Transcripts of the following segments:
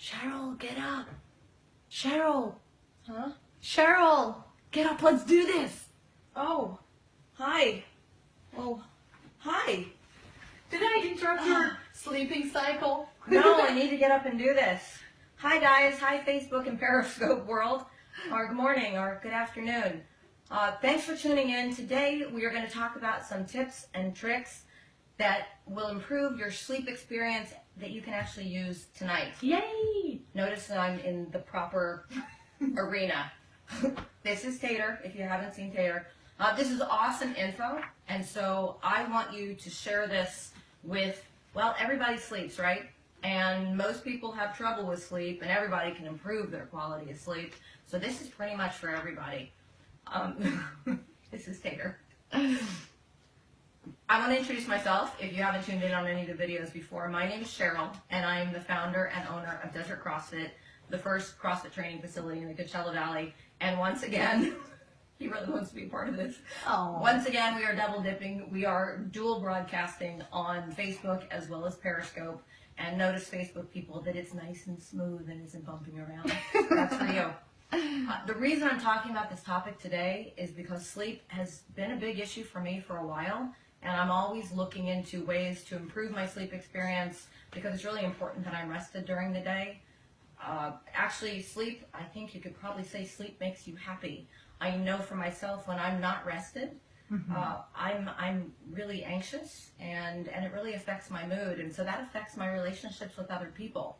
Cheryl, get up. Cheryl. Huh? Cheryl, get up. Let's do this. Oh, hi. Oh, hi. Did I interrupt your sleeping cycle? No, I need to get up and do this. Hi, guys. Hi, Facebook and Periscope world. Or good morning or good afternoon. Thanks for tuning in. Today, we are going to talk about some tips and tricks that will improve your sleep experience that you can actually use tonight. Yay! Notice that I'm in the proper arena. This is Tater, if you haven't seen Tater. This is awesome info, and so I want you to share this with, well, everybody sleeps, right? And most people have trouble with sleep, and everybody can improve their quality of sleep. So this is pretty much for everybody. This is Tater. I want to introduce myself, if you haven't tuned in on any of the videos before. My name is Cheryl, and I'm the founder and owner of Desert CrossFit, the first CrossFit training facility in the Coachella Valley. And once again, he really wants to be a part of this. Oh. Once again, we are double dipping. We are dual broadcasting on Facebook as well as Periscope. And notice, Facebook people, that it's nice and smooth and isn't bumping around. That's for you. The reason I'm talking about this topic today is because sleep has been a big issue for me for a while. And I'm always looking into ways to improve my sleep experience because it's really important that I'm rested during the day. Actually, sleep, I think you could probably say sleep makes you happy. I know for myself when I'm not rested, I'm really anxious and it really affects my mood. And so that affects my relationships with other people.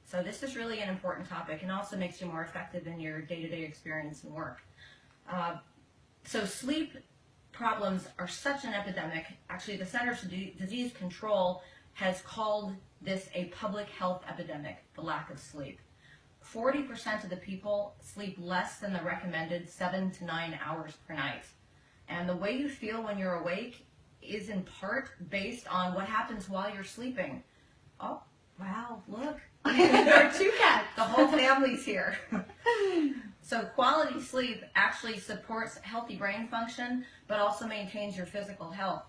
So this is really an important topic and also makes you more effective in your day-to-day experience and work. So sleep problems are such an epidemic. Actually, the Centers for Disease Control has called this a public health epidemic, the lack of sleep. 40% of the people sleep less than the recommended 7 to 9 hours per night. And the way you feel when you're awake is in part based on what happens while you're sleeping. Oh, wow, look. There are two cats. The whole family's here. So quality sleep actually supports healthy brain function, but also maintains your physical health.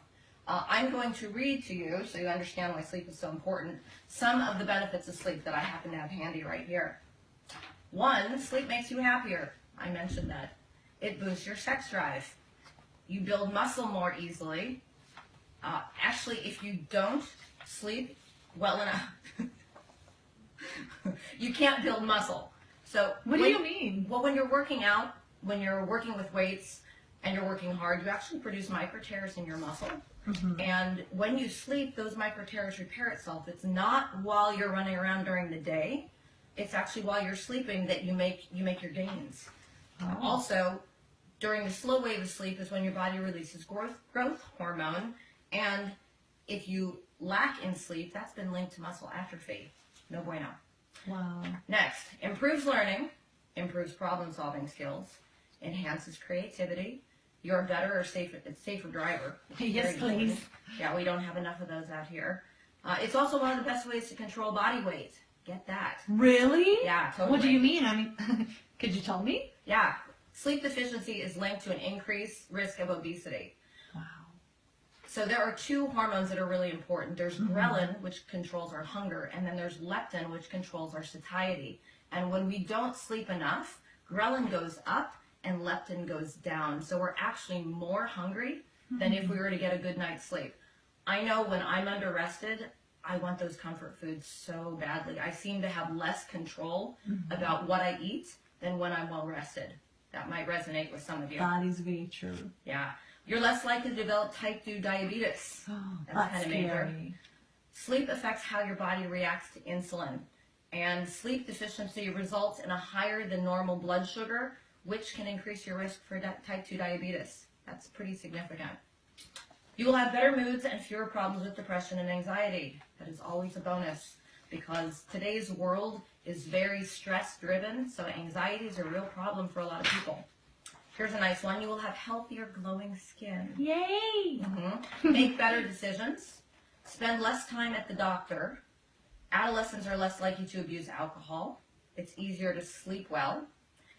I'm going to read to you, so you understand why sleep is so important, some of the benefits of sleep that I happen to have handy right here. 1, sleep makes you happier. I mentioned that. It boosts your sex drive. You build muscle more easily. Actually, if you don't sleep well enough, you can't build muscle. So What do you mean? Well, when you're working out, when you're working with weights and you're working hard, you actually produce micro tears in your muscle. And when you sleep, those micro tears repair itself. It's not while you're running around during the day. It's actually while you're sleeping that you make your gains. Also, during the slow wave of sleep is when your body releases growth hormone. And if you lack in sleep, that's been linked to muscle atrophy. No bueno. Wow. Next, improves learning, improves problem-solving skills, enhances creativity. You're a better or safer driver. Yes, please. Yeah, we don't have enough of those out here. It's also one of the best ways to control body weight. Get that. Really? Yeah, totally. What do you mean? I mean, could you tell me? Yeah, sleep deficiency is linked to an increased risk of obesity. Wow. So there are 2 hormones that are really important. There's ghrelin, which controls our hunger, and then there's leptin, which controls our satiety. And when we don't sleep enough, ghrelin goes up and leptin goes down. So we're actually more hungry than if we were to get a good night's sleep. I know when I'm under-rested, I want those comfort foods so badly. I seem to have less control about what I eat than when I'm well-rested. That might resonate with some of you. That is very true. Yeah. You're less likely to develop type 2 diabetes. Oh, That's that's kind of major. scary. Sleep affects how your body reacts to insulin. And sleep deficiency results in a higher than normal blood sugar, which can increase your risk for type 2 diabetes. That's pretty significant. You will have better moods and fewer problems with depression and anxiety. That is always a bonus because today's world is very stress-driven, so anxiety is a real problem for a lot of people. Here's a nice one. You will have healthier, glowing skin. Yay! Make better decisions. Spend less time at the doctor. Adolescents are less likely to abuse alcohol. It's easier to sleep well.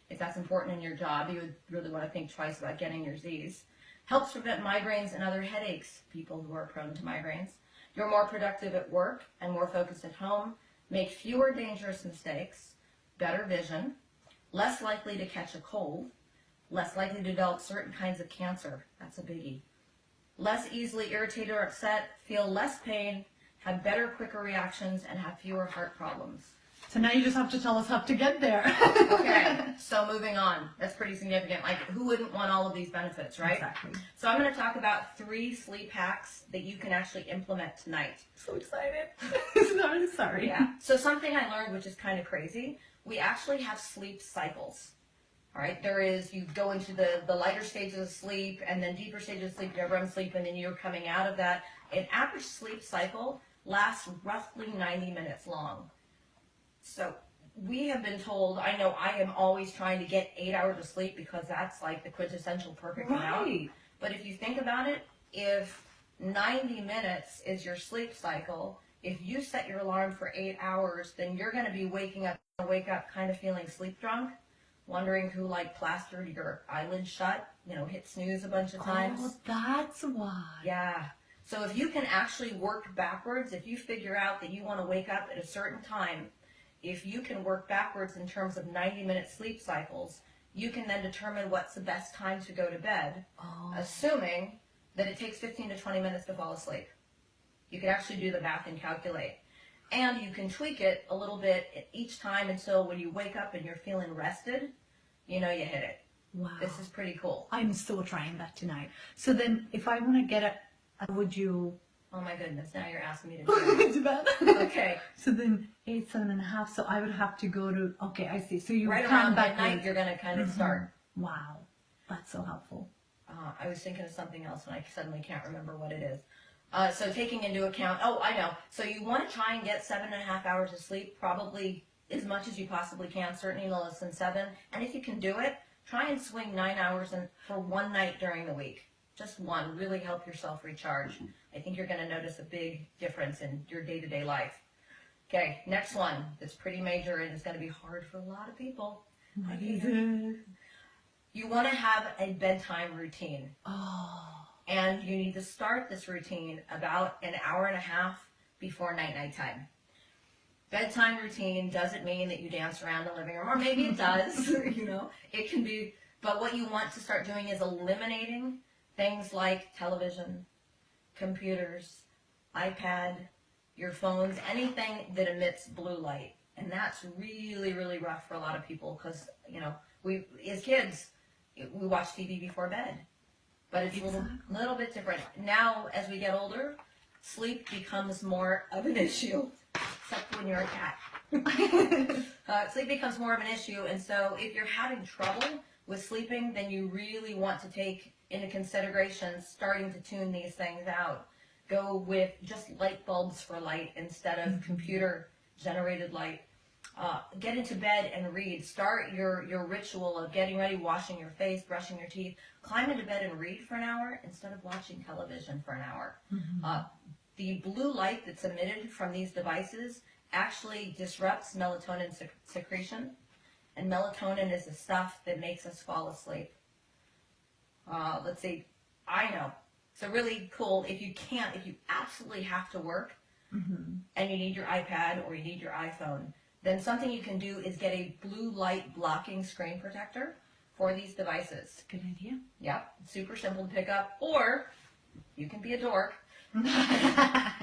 If that's important in your job, you would really want to think twice about getting your Z's. Helps prevent migraines and other headaches, people who are prone to migraines. You're more productive at work and more focused at home. make fewer dangerous mistakes, better vision, less likely to catch a cold, less likely to develop certain kinds of cancer. That's a biggie. Less easily irritated or upset, feel less pain, have better, quicker reactions, and have fewer heart problems. So now you just have to tell us how to get there. Okay, so moving on. That's pretty significant. Like, who wouldn't want all of these benefits, right? Exactly. So I'm going to talk about 3 sleep hacks that you can actually implement tonight. So excited. Sorry. Yeah. So something I learned, which is kind of crazy, we actually have sleep cycles. All right. There is, you go into the lighter stages of sleep and then deeper stages of sleep, you have REM sleep, and then you're coming out of that. An average sleep cycle lasts roughly 90 minutes long. So we have been told, I know I am always trying to get 8 hours of sleep because that's like the quintessential perfect amount. Right. But if you think about it, if 90 minutes is your sleep cycle, if you set your alarm for 8 hours, then you're going to be wake up kind of feeling sleep drunk, wondering who like plastered your eyelids shut, hit snooze a bunch of times. Oh, that's why. Yeah. So if you can actually work backwards, if you figure out that you want to wake up at a certain time, if you can work backwards in terms of 90-minute sleep cycles, you can then determine what's the best time to go to bed, assuming that it takes 15 to 20 minutes to fall asleep. You can actually do the math and calculate. And you can tweak it a little bit each time until when you wake up and you're feeling rested, you hit it. Wow. This is pretty cool. I'm still trying that tonight. So then if I want to get would you... Oh my goodness, now you're asking me to do it. to bed? Okay. So then 8, 7.5. So I would have to go to, okay, I see. So you Right come around back midnight, you're going to kind of start. Wow. That's so helpful. I was thinking of something else and I suddenly can't remember what it is. So taking into account, I know. So you want to try and get 7.5 hours of sleep, probably as much as you possibly can, certainly no less than 7. And if you can do it, try and swing 9 hours for one night during the week. Just one. Really help yourself recharge. I think you're going to notice a big difference in your day-to-day life. Okay, next one. That's pretty major and it's going to be hard for a lot of people. What is it? You want to have a bedtime routine. Oh. And you need to start this routine about an hour and a half before night time. Bedtime routine doesn't mean that you dance around the living room, or maybe it does, it can be, but what you want to start doing is eliminating things like television, computers, iPad, your phones, anything that emits blue light. And that's really, really rough for a lot of people because, we, as kids, we watch TV before bed. But it's a little bit different. Now, as we get older, sleep becomes more of an issue, except when you're a cat. Sleep becomes more of an issue, and so if you're having trouble with sleeping, then you really want to take into consideration starting to tune these things out. Go with just light bulbs for light instead of computer-generated light. Get into bed and read. Start your ritual of getting ready, washing your face, brushing your teeth. Climb into bed and read for an hour instead of watching television for an hour. The blue light that's emitted from these devices actually disrupts melatonin secretion, and melatonin is the stuff that makes us fall asleep. Let's see, I know. So really cool, if you absolutely have to work and you need your iPad or you need your iPhone, then something you can do is get a blue light blocking screen protector for these devices. Good idea. Yep, super simple to pick up, or you can be a dork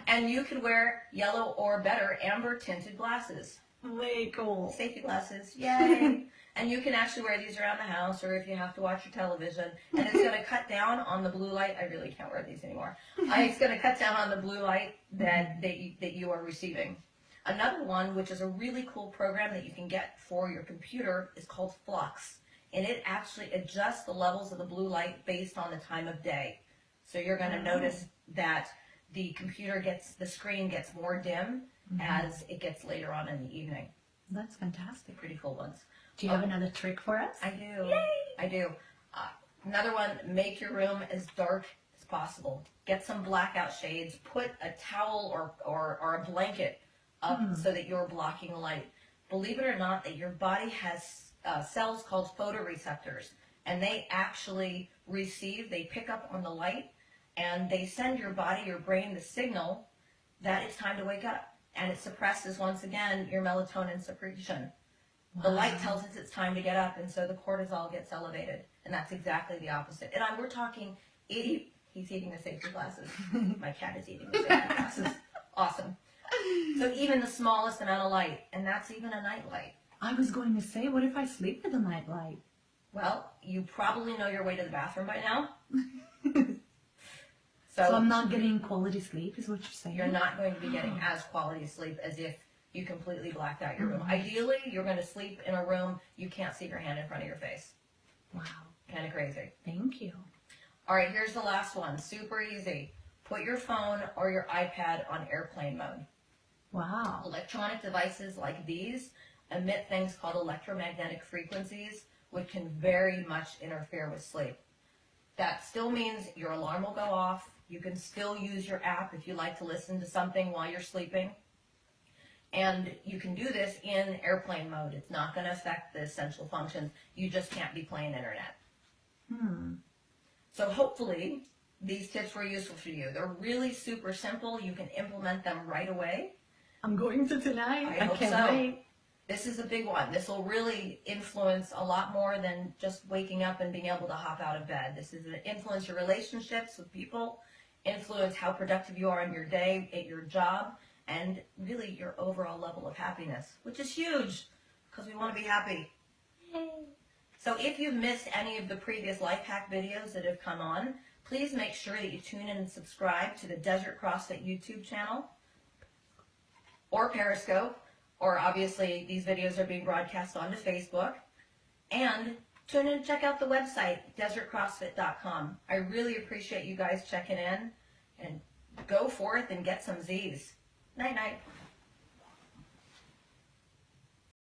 and you could wear yellow or better amber tinted glasses. Way cool. Safety glasses, yay. And you can actually wear these around the house or if you have to watch your television. And it's going to cut down on the blue light. I really can't wear these anymore. It's going to cut down on the blue light that you are receiving. Another one, which is a really cool program that you can get for your computer, is called Flux. And it actually adjusts the levels of the blue light based on the time of day. So you're going to notice that the screen gets more dim as it gets later on in the evening. That's fantastic. Pretty cool ones. Do you have another trick for us? I do. Yay! I do. Another one, make your room as dark as possible. Get some blackout shades. Put a towel or a blanket up so that you're blocking light. Believe it or not, that your body has cells called photoreceptors, and they actually they pick up on the light, and they send your body, your brain, the signal that it's time to wake up. and it suppresses, once again, your melatonin secretion. The light tells us it's time to get up, and so the cortisol gets elevated, and that's exactly the opposite. And we're talking 80, he's eating the safety glasses. My cat is eating the safety glasses. Awesome. So even the smallest amount of light, and that's even a night light. I was going to say, what if I sleep with a night light? Well, you probably know your way to the bathroom by now. So I'm not getting quality sleep, is what you're saying? You're not going to be getting as quality sleep as if you completely blacked out your room. Ideally, you're going to sleep in a room you can't see your hand in front of your face. Wow. Kind of crazy. Thank you. All right, here's the last one. Super easy. Put your phone or your iPad on airplane mode. Wow. Electronic devices like these emit things called electromagnetic frequencies, which can very much interfere with sleep. That still means your alarm will go off. You can still use your app if you like to listen to something while you're sleeping. And you can do this in airplane mode. It's not going to affect the essential functions. You just can't be playing internet. So hopefully these tips were useful for you. They're really super simple. You can implement them right away. I'm going to tonight. I hope can't so. wait. This is a big one. This will really influence a lot more than just waking up and being able to hop out of bed. This is going to influence your relationships with people, influence how productive you are in your day, at your job, and really your overall level of happiness, which is huge because we want to be happy. Yay. So if you've missed any of the previous life hack videos that have come on, please make sure that you tune in and subscribe to the Desert CrossFit YouTube channel or Periscope, or obviously these videos are being broadcast onto Facebook. And tune in and check out the website, desertcrossfit.com. I really appreciate you guys checking in, and go forth and get some Z's. Night, night.